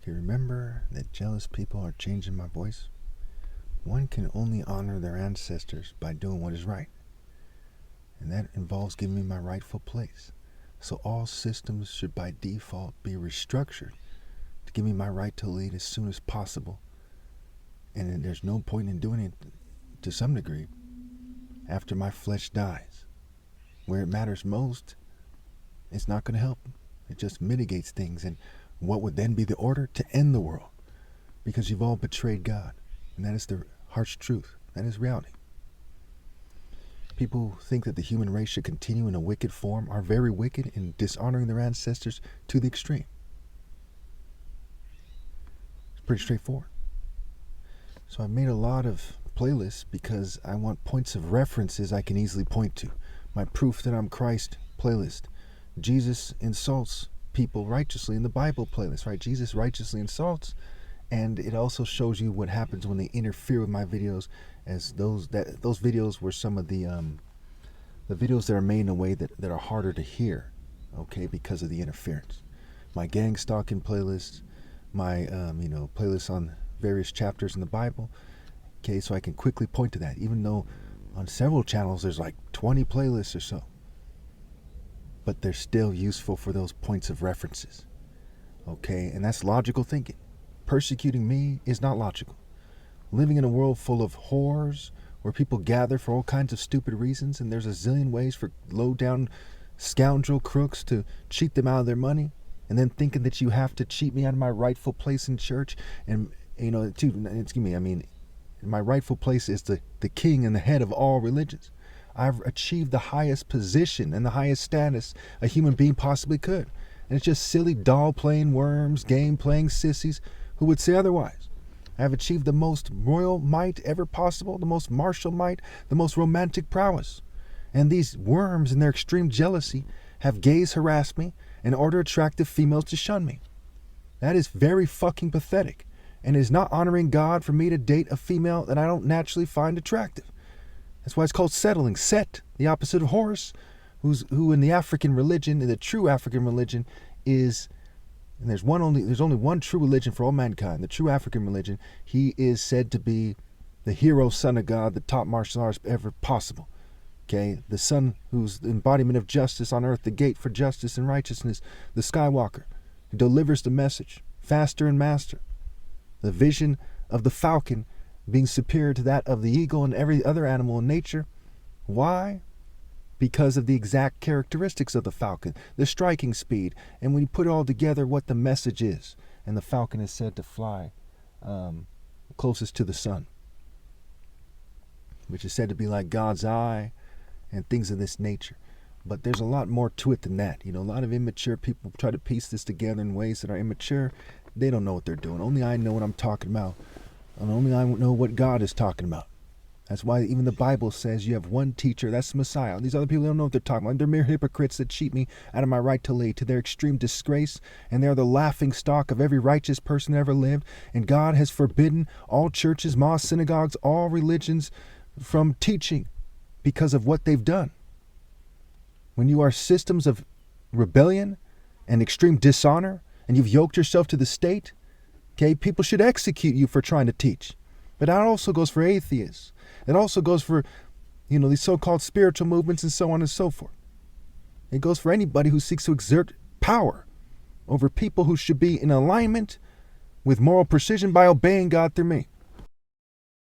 Okay, remember that jealous people are changing my voice? One can only honor their ancestors by doing what is right. And that involves giving me my rightful place. So all systems should by default be restructured to give me my right to lead as soon as possible. And there's no point in doing it, to some degree, after my flesh dies. Where it matters most, it's not going to help. It just mitigates things. And what would then be the order? To end the world. Because you've all betrayed God. And that is the harsh truth. That is reality. People think that the human race should continue in a wicked form, are very wicked in dishonoring their ancestors to the extreme. It's pretty straightforward. So I've made a lot of playlists because I want points of references I can easily point to. My Proof That I'm Christ playlist. Jesus insults people righteously in the Bible playlist, right? Jesus righteously insults, and it also shows you what happens when they interfere with my videos, as those videos were some of the videos that are made in a way that are harder to hear, okay, because of the interference. My gang stalking playlist, my playlist on various chapters in the Bible, okay, so I can quickly point to that, even though on several channels there's like 20 playlists or so. But they're still useful for those points of references. Okay, and that's logical thinking. Persecuting me is not logical. Living in a world full of whores, where people gather for all kinds of stupid reasons, and there's a zillion ways for low-down scoundrel crooks to cheat them out of their money, and then thinking that you have to cheat me out of my rightful place in church. And, my rightful place is the king and the head of all religions. I've achieved the highest position and the highest status a human being possibly could. And it's just silly doll-playing worms, game-playing sissies who would say otherwise. I have achieved the most royal might ever possible, the most martial might, the most romantic prowess. And these worms in their extreme jealousy have gays harass me and order attractive females to shun me. That is very fucking pathetic, and it is not honoring God for me to date a female that I don't naturally find attractive. That's why it's called settling. Set, the opposite of Horus, who in the African religion, in the true African religion, is, and there's only one true religion for all mankind, the true African religion. He is said to be the hero son of God, the top martial artist ever possible. Okay, the son who's the embodiment of justice on earth, the gate for justice and righteousness, the Skywalker, who delivers the message, faster and master. The vision of the falcon being superior to that of the eagle and every other animal in nature. Why? Because of the exact characteristics of the falcon, the striking speed, and when you put it all together, what the message is. And the falcon is said to fly closest to the sun, which is said to be like God's eye and things of this nature. But there's a lot more to it than that. A lot of immature people try to piece this together in ways that are immature. They don't know what they're doing. Only I know what I'm talking about. And only I know what God is talking about. That's why even the Bible says you have one teacher, that's the Messiah. These other people don't know what they're talking about. They're mere hypocrites that cheat me out of my right to lead, to their extreme disgrace, and they're the laughing stock of every righteous person that ever lived. And God has forbidden all churches, mosques, synagogues, all religions from teaching because of what they've done. When you are systems of rebellion and extreme dishonor, and you've yoked yourself to the state, okay, people should execute you for trying to teach. But that also goes for atheists. It also goes for, these so-called spiritual movements and so on and so forth. It goes for anybody who seeks to exert power over people who should be in alignment with moral precision by obeying God through me.